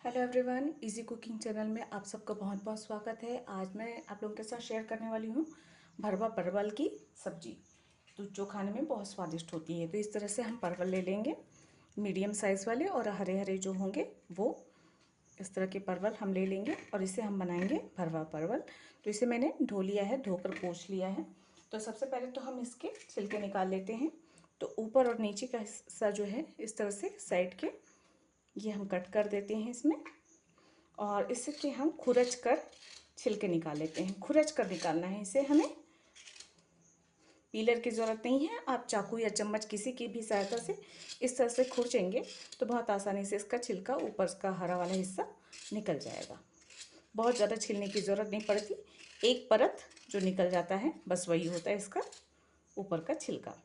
Hello everyone, easy cooking channel में आप सबका बहुत बहुत स्वागत है। आज मैं आप लोगों के साथ शेयर करने वाली हूँ भरवा परवल की सब्जी, तो जो खाने में बहुत स्वादिष्ट होती है। तो इस तरह से हम परवल ले लेंगे, मीडियम साइज़ वाले, और हरे हरे जो होंगे वो इस तरह के परवल हम ले लेंगे और इसे हम बनाएंगे भरवा परवल। तो इसे मैंने धो लिया है, धोकर पोंछ लिया है। तो सबसे पहले तो हम इसके छिलके निकाल लेते हैं। तो ऊपर और नीचे का हिस्सा जो है इस तरह से साइड के ये हम कट कर देते हैं इसमें, और इसके हम खुरच कर छिलके निकाल लेते हैं। खुरच कर निकालना है इसे, हमें पीलर की ज़रूरत नहीं है। आप चाकू या चम्मच किसी की भी सहायता से इस तरह से खुरचेंगे तो बहुत आसानी से इसका छिलका, ऊपर का हरा वाला हिस्सा निकल जाएगा। बहुत ज़्यादा छीलने की ज़रूरत नहीं पड़ती, एक परत जो निकल जाता है बस वही होता है इसका ऊपर का छिलका।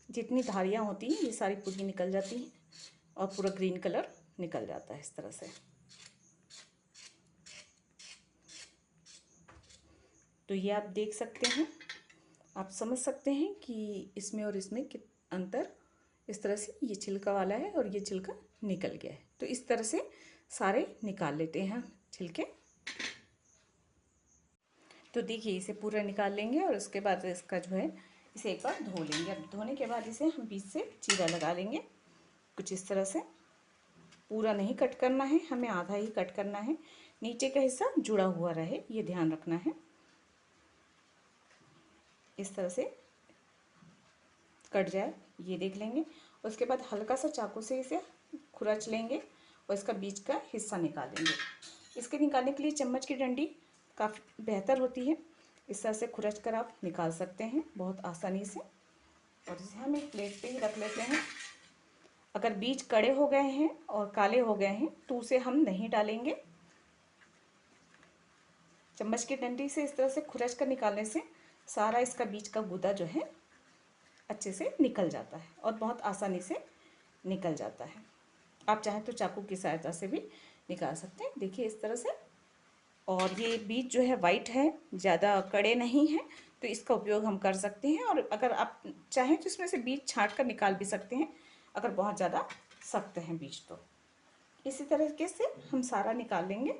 जितनी धारियाँ होती हैं ये सारी पूरी निकल जाती हैं और पूरा ग्रीन कलर निकल जाता है इस तरह से। तो ये आप देख सकते हैं, आप समझ सकते हैं कि इसमें और इसमें अंतर इस तरह से ये छिलका वाला है और ये छिलका निकल गया है। तो इस तरह से सारे निकाल लेते हैं छिलके। तो देखिए इसे पूरा निकाल लेंगे और उसके बाद इसका जो है इसे एक बार धो लेंगे। अब धोने के बाद इसे हम बीच से चीरा लगा लेंगे कुछ इस तरह से। पूरा नहीं कट करना है, हमें आधा ही कट करना है, नीचे का हिस्सा जुड़ा हुआ रहे ये ध्यान रखना है। इस तरह से कट जाए ये देख लेंगे। उसके बाद हल्का सा चाकू से इसे खुरच लेंगे और इसका बीच का हिस्सा निकालेंगे। इसके निकालने के लिए चम्मच की डंडी काफ़ी बेहतर होती है। इस तरह से खुरच कर आप निकाल सकते हैं बहुत आसानी से। और इसे हम एक प्लेट पे ही रख लेते हैं। अगर बीज कड़े हो गए हैं और काले हो गए हैं तो उसे हम नहीं डालेंगे। चम्मच की डंडी से इस तरह से खुरच कर निकालने से सारा इसका बीज का गूदा जो है अच्छे से निकल जाता है और बहुत आसानी से निकल जाता है। आप चाहें तो चाकू की सहायता से भी निकाल सकते हैं। देखिए इस तरह से। और ये बीज जो है वाइट है, ज़्यादा कड़े नहीं है, तो इसका उपयोग हम कर सकते हैं। और अगर आप चाहें तो इसमें से बीज छांट कर निकाल भी सकते हैं अगर बहुत ज़्यादा सख्त हैं बीज। तो इसी तरीके से हम सारा निकाल लेंगे।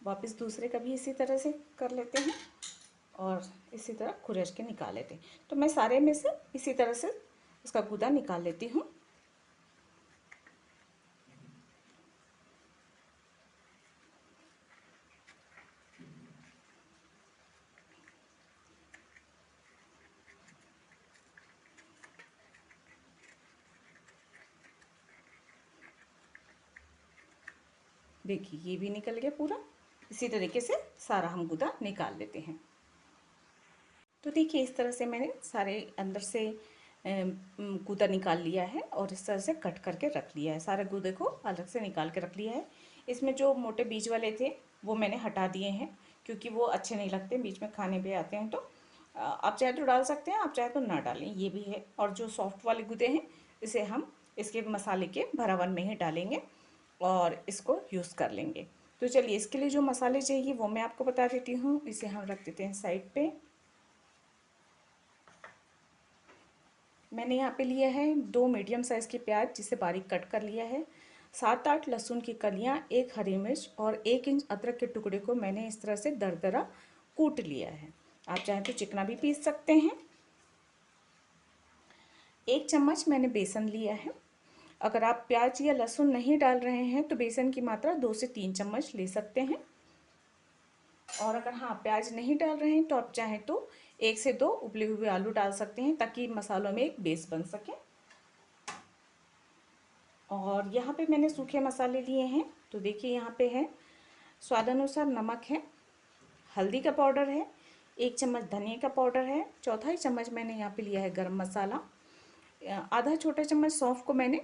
वापस दूसरे का भी इसी तरह से कर लेते हैं और इसी तरह खुरच के निकाल लेते हैं। तो मैं सारे में से इसी तरह से उसका गूदा निकाल लेती हूँ। देखिए ये भी निकल गया पूरा। इसी तरीके से सारा हम गूदा निकाल लेते हैं। तो देखिए इस तरह से मैंने सारे अंदर से गूदा निकाल लिया है और इस तरह से कट करके रख लिया है। सारे गूदे को अलग से निकाल के रख लिया है। इसमें जो मोटे बीज वाले थे वो मैंने हटा दिए हैं क्योंकि वो अच्छे नहीं लगते, बीच में खाने पे आते हैं। तो आप चाहे तो डाल सकते हैं, आप चाहे तो ना डालें, ये भी है। और जो सॉफ्ट वाले गूदे हैं इसे हम इसके मसाले के भरावन में ही डालेंगे और इसको यूज़ कर लेंगे। तो चलिए इसके लिए जो मसाले चाहिए वो मैं आपको बता देती हूँ। इसे हम रख देते हैं साइड पे। मैंने यहाँ पे लिया है 2 मीडियम साइज़ के प्याज जिसे बारीक कट कर लिया है, 7-8 लहसुन की कलियाँ, 1 हरी मिर्च और 1 इंच अदरक के टुकड़े को मैंने इस तरह से दरदरा कूट लिया है। आप चाहें तो चिकना भी पीस सकते हैं। 1 चम्मच मैंने बेसन लिया है। अगर आप प्याज या लहसुन नहीं डाल रहे हैं तो बेसन की मात्रा 2 से 3 चम्मच ले सकते हैं। और अगर हाँ प्याज नहीं डाल रहे हैं तो आप चाहें तो 1 से 2 उबले हुए आलू डाल सकते हैं ताकि मसालों में एक बेस बन सके। और यहाँ पे मैंने सूखे मसाले लिए हैं। तो देखिए यहाँ पे है स्वाद अनुसार नमक है, हल्दी का पाउडर है, 1 चम्मच धनिया का पाउडर है, चौथाई चम्मच मैंने यहाँ पे लिया है गरम मसाला, आधा छोटा चम्मच सौंफ को मैंने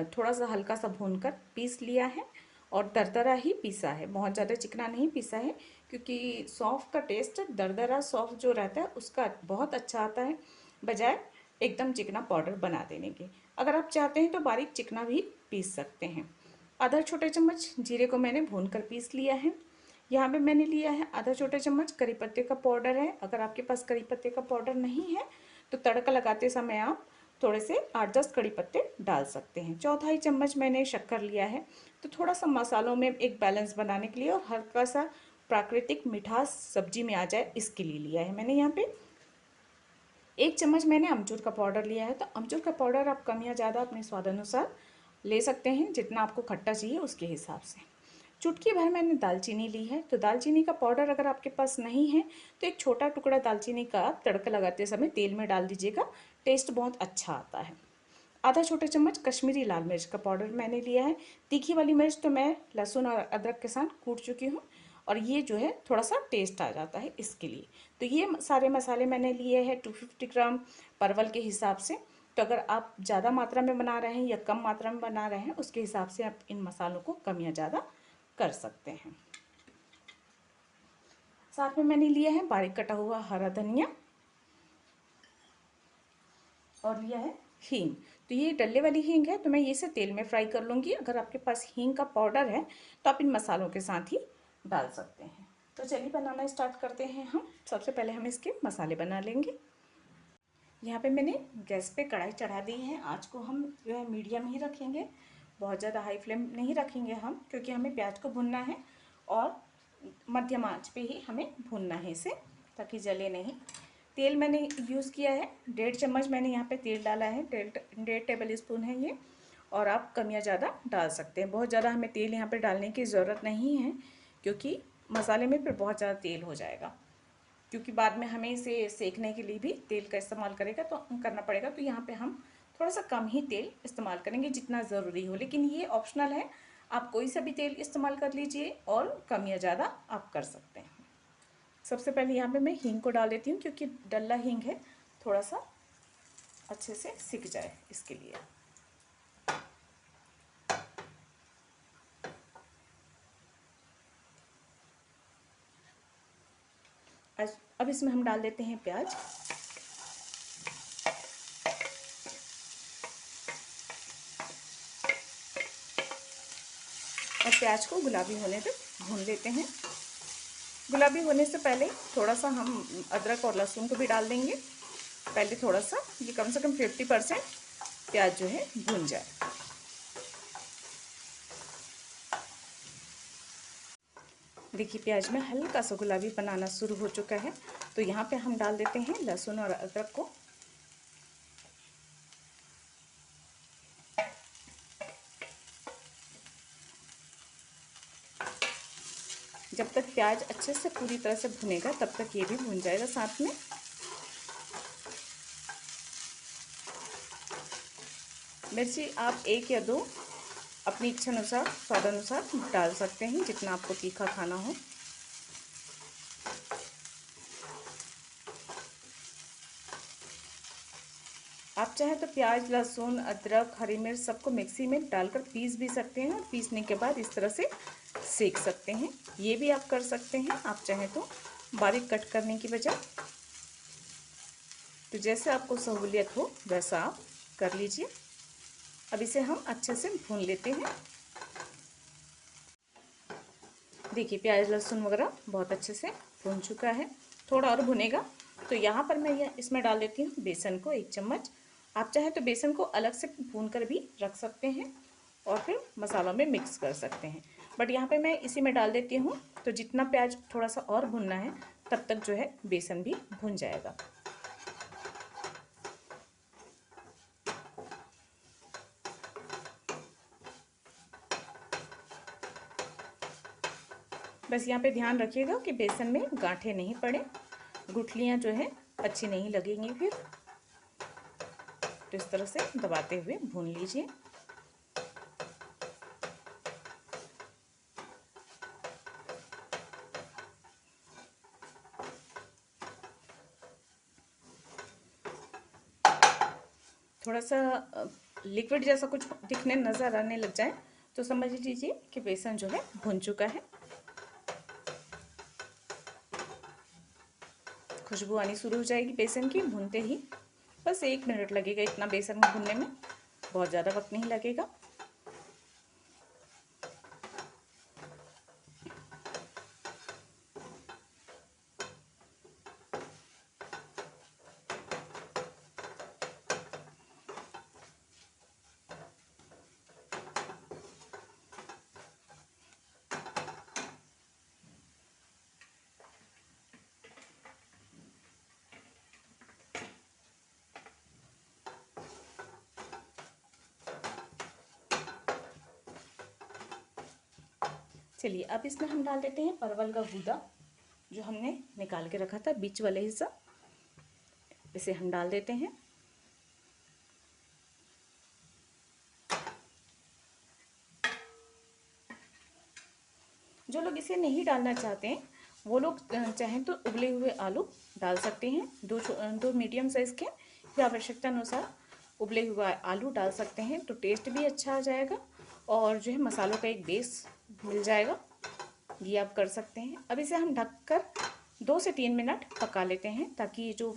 थोड़ा सा हल्का सा भूनकर पीस लिया है और दरदरा ही पीसा है, बहुत ज़्यादा चिकना नहीं पीसा है क्योंकि सौंफ का टेस्ट दरदरा सौंफ जो रहता है उसका बहुत अच्छा आता है बजाय एकदम चिकना पाउडर बना देने के। अगर आप चाहते हैं तो बारीक चिकना भी पीस सकते हैं। आधा छोटा चम्मच जीरे को मैंने भून कर पीस लिया है। यहाँ पे मैंने लिया है आधा छोटा चम्मच करी पत्ते का पाउडर है। अगर आपके पास करी पत्ते का पाउडर नहीं है तो तड़का लगाते समय आप थोड़े से 8-10 कड़ी पत्ते डाल सकते हैं। चौथाई चम्मच मैंने शक्कर लिया है। तो थोड़ा सा मसालों में एक बैलेंस बनाने के लिए और हल्का सा प्राकृतिक मिठास सब्जी में आ जाए इसके लिए लिया है मैंने। यहाँ पे 1 चम्मच मैंने अमचूर का पाउडर लिया है। तो अमचूर का पाउडर आप कम या ज़्यादा अपने स्वाद अनुसार ले सकते हैं, जितना आपको खट्टा चाहिए उसके हिसाब से। चुटकी भर मैंने दालचीनी ली है। तो दालचीनी का पाउडर अगर आपके पास नहीं है तो एक छोटा टुकड़ा दालचीनी का आप तड़का लगाते समय तेल में डाल दीजिएगा, टेस्ट बहुत अच्छा आता है। आधा छोटा चम्मच कश्मीरी लाल मिर्च का पाउडर मैंने लिया है। तीखी वाली मिर्च तो मैं लहसुन और अदरक के साथ कूट चुकी हूँ, और ये जो है थोड़ा सा टेस्ट आ जाता है इसके लिए। तो ये सारे मसाले मैंने लिए हैं 250 ग्राम परवल के हिसाब से। तो अगर आप ज़्यादा मात्रा में बना रहे हैं या कम मात्रा में बना रहे हैं उसके हिसाब से आप इन मसालों को कम या ज़्यादा कर सकते हैं। साथ में मैंने लिया है बारीक कटा हुआ हरा धनिया और लिया है हींग। तो ये डल्ले वाली हींग है, तो मैं ये से तेल में फ्राई कर लूँगी। अगर आपके पास हींग का पाउडर है तो आप इन मसालों के साथ ही डाल सकते हैं। तो चलिए बनाना स्टार्ट करते हैं हम। सबसे पहले हम इसके मसाले बना लेंगे। यहाँ पे मैंने गैस पे कढ़ाई चढ़ा दी है। आँच को हम जो है मीडियम ही रखेंगे, बहुत ज़्यादा हाई फ्लेम नहीं रखेंगे हम, क्योंकि हमें प्याज को भुनना है और मध्यम आंच पे ही हमें भूनना है इसे, ताकि जले नहीं। तेल मैंने यूज़ किया है 1.5 चम्मच मैंने यहाँ पे तेल डाला है, 1.5 टेबल स्पून है ये। और आप कम या ज़्यादा डाल सकते हैं। बहुत ज़्यादा हमें तेल यहाँ पे डालने की ज़रूरत नहीं है, क्योंकि मसाले में फिर बहुत ज़्यादा तेल हो जाएगा, क्योंकि बाद में हमें इसे सेकने के लिए भी तेल का इस्तेमाल करना पड़ेगा। तो यहाँ पे हम थोड़ा सा कम ही तेल इस्तेमाल करेंगे, जितना ज़रूरी हो। लेकिन ये ऑप्शनल है, आप कोई सा भी तेल इस्तेमाल कर लीजिए और कम या ज़्यादा आप कर सकते हैं। सबसे पहले यहाँ पे मैं हींग को डाल देती हूँ, क्योंकि डल्ला हींग है, थोड़ा सा अच्छे से सिक जाए इसके लिए। अब इसमें हम डाल देते हैं प्याज। और प्याज को गुलाबी होने तक भून लेते हैं। गुलाबी होने से पहले थोड़ा सा हम अदरक और लहसुन को भी डाल देंगे। पहले थोड़ा सा, ये कम से कम 50% प्याज जो है भून जाए। देखिए प्याज में हल्का सा गुलाबी बनाना शुरू हो चुका है। तो यहाँ पे हम डाल देते हैं लहसुन और अदरक को। जब तक प्याज अच्छे से पूरी तरह से भुनेगा तब तक ये भी भुन जाएगा साथ में। मिर्ची आप 1 या 2 अपनी इच्छा अनुसार, स्वाद अनुसार डाल सकते हैं, जितना आपको तीखा खाना हो। आप चाहे तो प्याज, लहसुन, अदरक, हरी मिर्च सबको मिक्सी में डालकर पीस भी सकते हैं, और पीसने के बाद इस तरह से सेक सकते हैं। ये भी आप कर सकते हैं, आप चाहे तो बारीक कट करने की बजाय। तो जैसे आपको सहूलियत हो वैसा आप कर लीजिए। अब इसे हम अच्छे से भून लेते हैं। देखिए प्याज, लहसुन वगैरह बहुत अच्छे से भून चुका है, थोड़ा और भुनेगा। तो यहाँ पर मैं इसमें डाल देती हूँ बेसन को 1 चम्मच। आप चाहे तो बेसन को अलग से भून कर भी रख सकते हैं और फिर मसालों में मिक्स कर सकते हैं, बट यहाँ पे मैं इसी में डाल देती हूँ। तो जितना प्याज थोड़ा सा और भुनना है तब तक जो है बेसन भी भुन जाएगा। बस यहाँ पे ध्यान रखिएगा कि बेसन में गांठें नहीं पड़े, गुठलियाँ जो है अच्छी नहीं लगेंगी फिर। तो इस तरह से दबाते हुए भून लीजिए। थोड़ा सा लिक्विड जैसा कुछ दिखने नज़र आने लग जाए तो समझ लीजिए कि बेसन जो है भुन चुका है। खुशबू आनी शुरू हो जाएगी बेसन की भूनते ही। बस 1 मिनट लगेगा इतना बेसन में भुनने में, बहुत ज़्यादा वक्त नहीं लगेगा। चलिए अब इसमें हम डाल देते हैं परवल का गूदा, जो हमने निकाल के रखा था बीच वाले हिस्सा, इसे हम डाल देते हैं। जो लोग इसे नहीं डालना चाहते हैं वो लोग चाहें तो उबले हुए आलू डाल सकते हैं, दो मीडियम साइज़ के, या आवश्यकता अनुसार उबले हुआ आलू डाल सकते हैं, तो टेस्ट भी अच्छा आ जाएगा और जो है मसालों का एक बेस मिल जाएगा। ये आप कर सकते हैं। अब इसे हम ढककर 2 से 3 मिनट पका लेते हैं, ताकि जो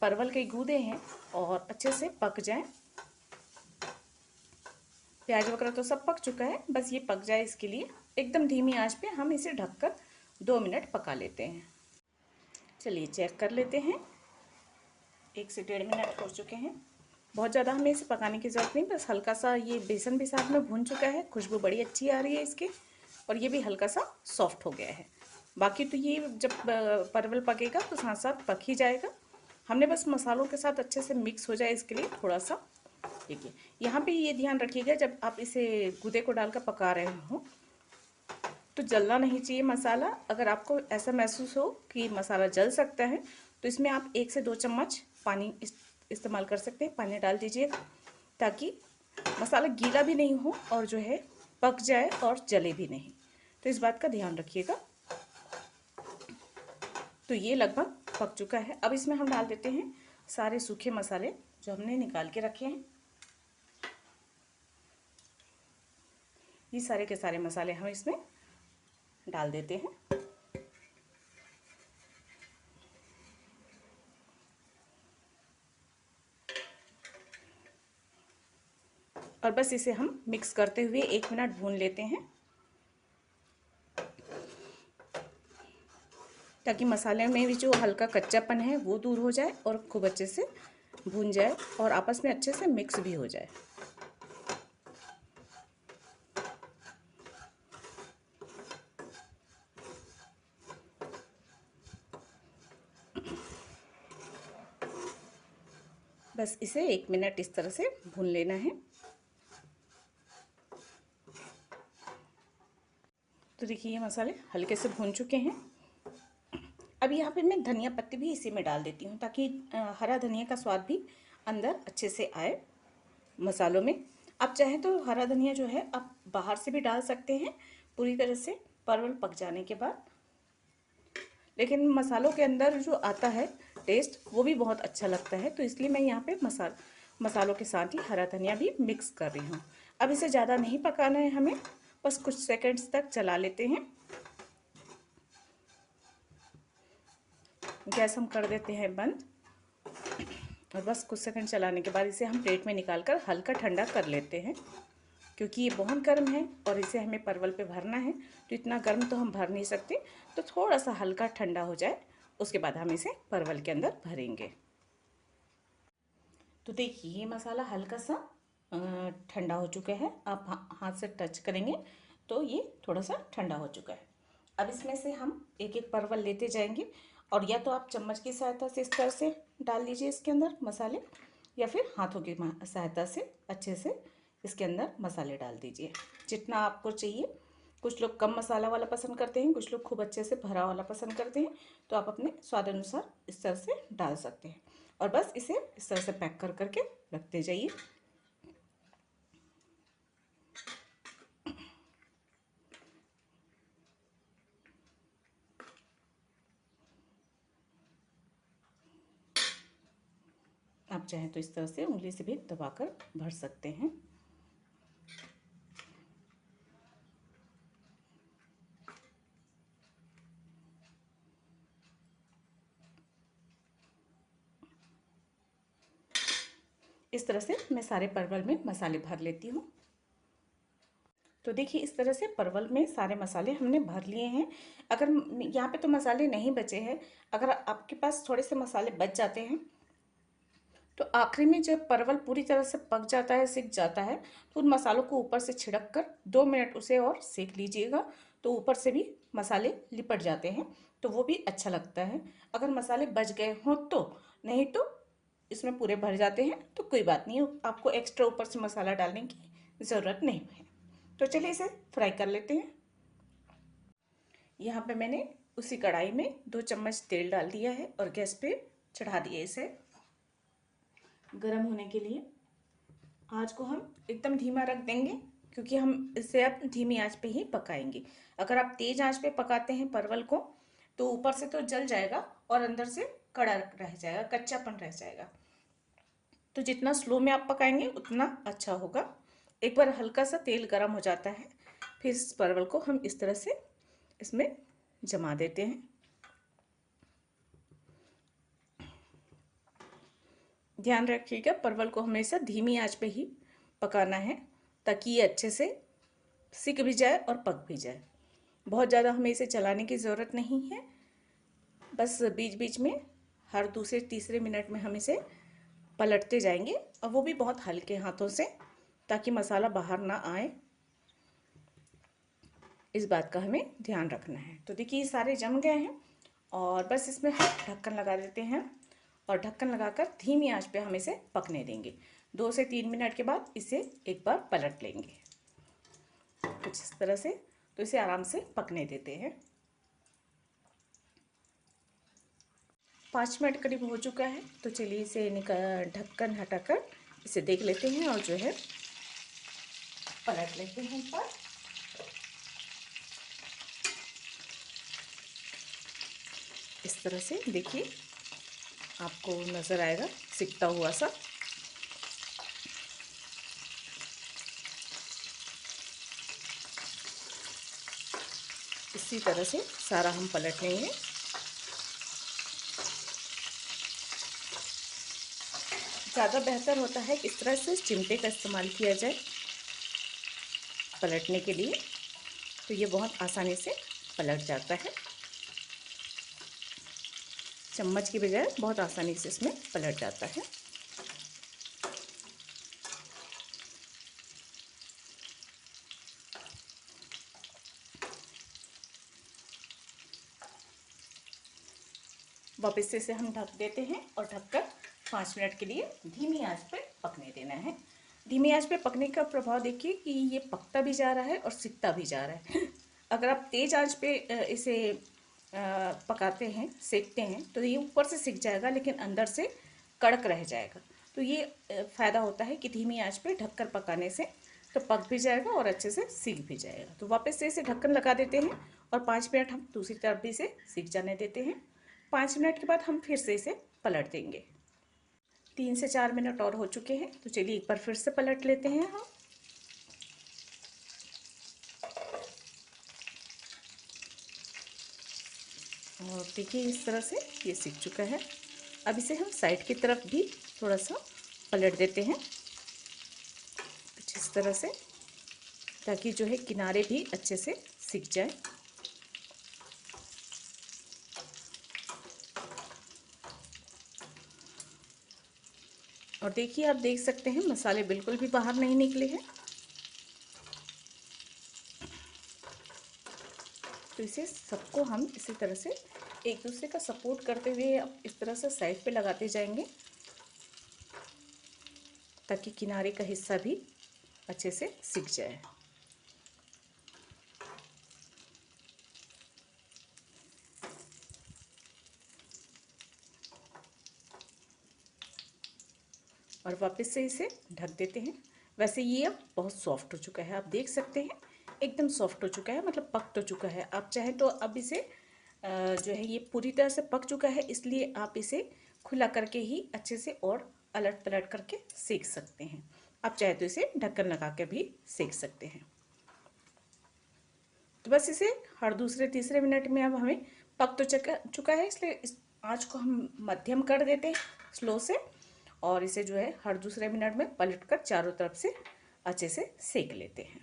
परवल के गूदे हैं और अच्छे से पक जाएं। प्याज वगैरह तो सब पक चुका है, बस ये पक जाए इसके लिए एकदम धीमी आंच पे हम इसे ढककर 2 मिनट पका लेते हैं। चलिए चेक कर लेते हैं, 1 से 1.5 मिनट हो चुके हैं। बहुत ज़्यादा हमें इसे पकाने की ज़रूरत नहीं, बस हल्का सा ये बेसन भी साथ में भून चुका है, खुशबू बड़ी अच्छी आ रही है इसकी, और ये भी हल्का सा सॉफ्ट हो गया है। बाकी तो ये जब परवल पकेगा तो साथ साथ पक ही जाएगा। हमने बस मसालों के साथ अच्छे से मिक्स हो जाए इसके लिए थोड़ा सा, देखिए यहाँ पे ये ध्यान रखिएगा जब आप इसे गूदे को डालकर पका रहे हो तो जलना नहीं चाहिए मसाला। अगर आपको ऐसा महसूस हो कि मसाला जल सकता है तो इसमें आप 1 से 2 चम्मच पानी इस्तेमाल कर सकते हैं, पानी डाल दीजिएगा, ताकि मसाला गीला भी नहीं हो और जो है पक जाए और जले भी नहीं। तो इस बात का ध्यान रखिएगा। तो ये लगभग पक चुका है। अब इसमें हम डाल देते हैं सारे सूखे मसाले जो हमने निकाल के रखे हैं। ये सारे के सारे मसाले हम इसमें डाल देते हैं। और बस इसे हम मिक्स करते हुए 1 मिनट भून लेते हैं, ताकि मसाले में भी जो हल्का कच्चापन है वो दूर हो जाए और खूब अच्छे से भून जाए और आपस में अच्छे से मिक्स भी हो जाए। बस इसे 1 मिनट इस तरह से भून लेना है। तो देखिए ये मसाले हल्के से भून चुके हैं। अब यहाँ पे मैं धनिया पत्ती भी इसी में डाल देती हूँ, ताकि हरा धनिया का स्वाद भी अंदर अच्छे से आए मसालों में। आप चाहें तो हरा धनिया जो है आप बाहर से भी डाल सकते हैं पूरी तरह से परवल पक जाने के बाद, लेकिन मसालों के अंदर जो आता है टेस्ट वो भी बहुत अच्छा लगता है, तो इसलिए मैं यहाँ पे मसालों के साथ ही हरा धनिया भी मिक्स कर रही हूँ। अब इसे ज़्यादा नहीं पकाना है हमें, बस कुछ सेकंड्स तक चला लेते हैं। गैस हम कर देते हैं बंद, और बस कुछ सेकंड चलाने के बाद इसे हम प्लेट में निकाल कर हल्का ठंडा कर लेते हैं, क्योंकि ये बहुत गर्म है और इसे हमें परवल पे भरना है, तो इतना गर्म तो हम भर नहीं सकते। तो थोड़ा सा हल्का ठंडा हो जाए उसके बाद हम इसे परवल के अंदर भरेंगे। तो देखिए ये मसाला हल्का सा ठंडा हो चुका है। आप हाथ से टच करेंगे तो ये थोड़ा सा ठंडा हो चुका है। अब इसमें से हम एक एक परवल लेते जाएंगे, और या तो आप चम्मच की सहायता से इस तरह से डाल दीजिए इसके अंदर मसाले, या फिर हाथों की सहायता से अच्छे से इसके अंदर मसाले डाल दीजिए जितना आपको चाहिए। कुछ लोग कम मसाला वाला पसंद करते हैं, कुछ लोग खूब अच्छे से भरा वाला पसंद करते हैं, तो आप अपने स्वाद अनुसार इस तरह से डाल सकते हैं। और बस इसे इस तरह से पैक कर करके रखते जाइए। आप चाहें तो इस तरह से उंगली से भी दबाकर भर सकते हैं। इस तरह से मैं सारे परवल में मसाले भर लेती हूँ। तो देखिए इस तरह से परवल में सारे मसाले हमने भर लिए हैं। अगर यहाँ पे तो मसाले नहीं बचे हैं, अगर आपके पास थोड़े से मसाले बच जाते हैं तो आखिरी में जब परवल पूरी तरह से पक जाता है, सिक जाता है, तो उन मसालों को ऊपर से छिड़क कर 2 मिनट उसे और सेक लीजिएगा। तो ऊपर से भी मसाले लिपट जाते हैं, तो वो भी अच्छा लगता है। अगर मसाले बच गए हों तो, नहीं तो इसमें पूरे भर जाते हैं तो कोई बात नहीं, आपको एक्स्ट्रा ऊपर से मसाला डालने की ज़रूरत नहीं है। तो चलिए इसे फ्राई कर लेते हैं। यहाँ पे मैंने उसी कढ़ाई में 2 चम्मच तेल डाल दिया है और गैस पे चढ़ा दिया इसे गर्म होने के लिए। आँच को हम एकदम धीमा रख देंगे, क्योंकि हम इसे अब धीमी आंच पे ही पकाएंगे। अगर आप तेज आंच पे पकाते हैं परवल को तो ऊपर से तो जल जाएगा और अंदर से कड़ा रह जाएगा, कच्चापन रह जाएगा। तो जितना स्लो में आप पकाएंगे उतना अच्छा होगा। एक बार हल्का सा तेल गर्म हो जाता है, फिर इस परवल को हम इस तरह से इसमें जमा देते हैं। ध्यान रखिएगा परवल को हमेशा धीमी आंच पे ही पकाना है, ताकि ये अच्छे से सिक भी जाए और पक भी जाए। बहुत ज़्यादा हमें इसे चलाने की ज़रूरत नहीं है, बस बीच बीच में हर दूसरे तीसरे मिनट में हम इसे पलटते जाएंगे, और वो भी बहुत हल्के हाथों से, ताकि मसाला बाहर ना आए। इस बात का हमें ध्यान रखना है। तो देखिए ये सारे जम गए हैं और बस इसमें हम ढक्कन लगा देते हैं, और ढक्कन लगाकर धीमी आंच पे हम इसे पकने देंगे। 2 से 3 मिनट के बाद इसे एक बार पलट लेंगे कुछ इस तरह से। तो इसे आराम से पकने देते हैं। 5 मिनट करीब हो चुका है, तो चलिए इसे ढक्कन हटाकर इसे देख लेते हैं और जो है पलट लेते हैं एक बार। इस तरह से देखिए आपको नज़र आएगा सिकता हुआ सा। इसी तरह से सारा हम पलट लेंगे। ज़्यादा बेहतर होता है कि इस तरह से चिमटे का इस्तेमाल किया जाए पलटने के लिए, तो ये बहुत आसानी से पलट जाता है। चम्मच की बजाय बहुत आसानी से इसमें पलट जाता है। वापस से इसे हम ढक देते हैं और ढककर 5 मिनट के लिए धीमी आंच पे पकने देना है। धीमी आंच पे पकने का प्रभाव देखिए कि ये पकता भी जा रहा है और सिकता भी जा रहा है। अगर आप तेज आंच पे इसे पकाते हैं, सेकते हैं, तो ये ऊपर से सिक जाएगा लेकिन अंदर से कड़क रह जाएगा। तो ये फ़ायदा होता है कि धीमी आंच पे ढककर पकाने से तो पक भी जाएगा और अच्छे से सीख भी जाएगा। तो वापस से इसे ढक्कन लगा देते हैं और 5 मिनट हम दूसरी तरफ भी इसे सीख जाने देते हैं। 5 मिनट के बाद हम फिर से इसे पलट देंगे। 3 से 4 मिनट और हो चुके हैं, तो चलिए एक बार फिर से पलट लेते हैं हम। और देखिए इस तरह से ये सीख चुका है। अब इसे हम साइड की तरफ भी थोड़ा सा पलट देते हैं कुछ इस तरह से, ताकि जो है किनारे भी अच्छे से सीख जाए। और देखिए आप देख सकते हैं मसाले बिल्कुल भी बाहर नहीं निकले हैं। तो इसे सबको हम इसी तरह से एक दूसरे का सपोर्ट करते हुए अब इस तरह से साइड पे लगाते जाएंगे, ताकि किनारे का हिस्सा भी अच्छे से सिक जाए। और वापस से इसे ढक देते हैं। वैसे ये अब बहुत सॉफ्ट हो चुका है, आप देख सकते हैं एकदम सॉफ्ट हो चुका है, मतलब पक तो चुका है। आप चाहें तो अब इसे जो है ये पूरी तरह से पक चुका है, इसलिए आप इसे खुला करके ही अच्छे से और अलट पलट करके सेक सकते हैं। आप चाहे तो इसे ढक्कन लगा के भी सेक सकते हैं। तो बस इसे हर दूसरे तीसरे मिनट में अब हमें पक तो चुका है, इसलिए इस आँच को हम मध्यम कर देते हैं, स्लो से। और इसे जो है हर दूसरे मिनट में पलटकर चारों तरफ से अच्छे से सेक लेते हैं।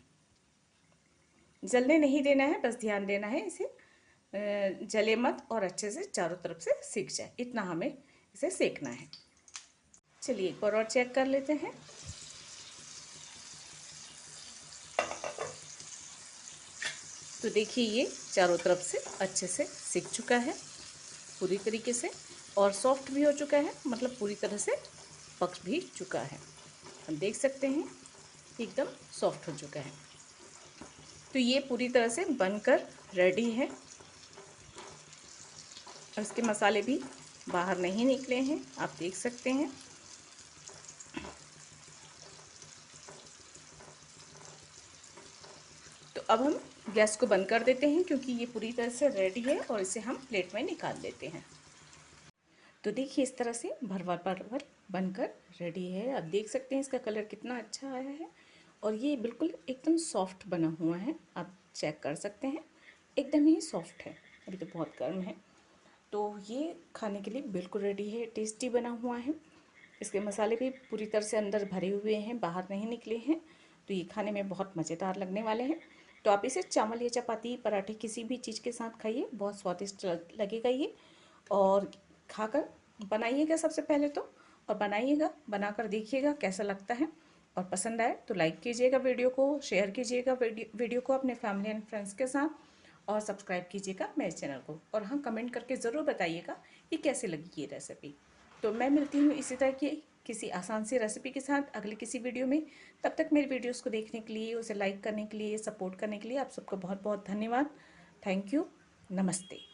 जलने नहीं देना है, बस ध्यान देना है इसे जले मत और अच्छे से चारों तरफ से सीख जाए, इतना हमें इसे सेकना है। चलिए एक बार और चेक कर लेते हैं। तो देखिए ये चारों तरफ से अच्छे से सीख चुका है पूरी तरीके से, और सॉफ्ट भी हो चुका है, मतलब पूरी तरह से पक भी चुका है। हम देख सकते हैं एकदम सॉफ्ट हो चुका है। तो ये पूरी तरह से बनकर रेडी है और इसके मसाले भी बाहर नहीं निकले हैं, आप देख सकते हैं। तो अब हम गैस को बंद कर देते हैं क्योंकि ये पूरी तरह से रेडी है और इसे हम प्लेट में निकाल लेते हैं। तो देखिए इस तरह से भरवा परवल बनकर रेडी है। आप देख सकते हैं इसका कलर कितना अच्छा आया है और ये बिल्कुल एकदम सॉफ्ट बना हुआ है, आप चेक कर सकते हैं एकदम ही सॉफ्ट है। अभी तो बहुत गर्म है। तो ये खाने के लिए बिल्कुल रेडी है, टेस्टी बना हुआ है। इसके मसाले भी पूरी तरह से अंदर भरे हुए हैं, बाहर नहीं निकले हैं। तो ये खाने में बहुत मज़ेदार लगने वाले हैं। तो आप इसे चावल या चपाती पराठे किसी भी चीज़ के साथ खाइए, बहुत स्वादिष्ट लगेगा ये। और खाकर बनाइएगा सबसे पहले तो, और बनाइएगा, बनाकर देखिएगा कैसा लगता है। और पसंद आए तो लाइक कीजिएगा वीडियो को, शेयर कीजिएगा वीडियो को अपने फैमिली एंड फ्रेंड्स के साथ, और सब्सक्राइब कीजिएगा मेरे चैनल को। और हाँ, कमेंट करके ज़रूर बताइएगा कि कैसे लगी ये रेसिपी। तो मैं मिलती हूँ इसी तरह की किसी आसान सी रेसिपी के साथ अगली किसी वीडियो में। तब तक मेरी वीडियोस को देखने के लिए, उसे लाइक करने के लिए, सपोर्ट करने के लिए आप सबको बहुत बहुत धन्यवाद। Thank you. नमस्ते।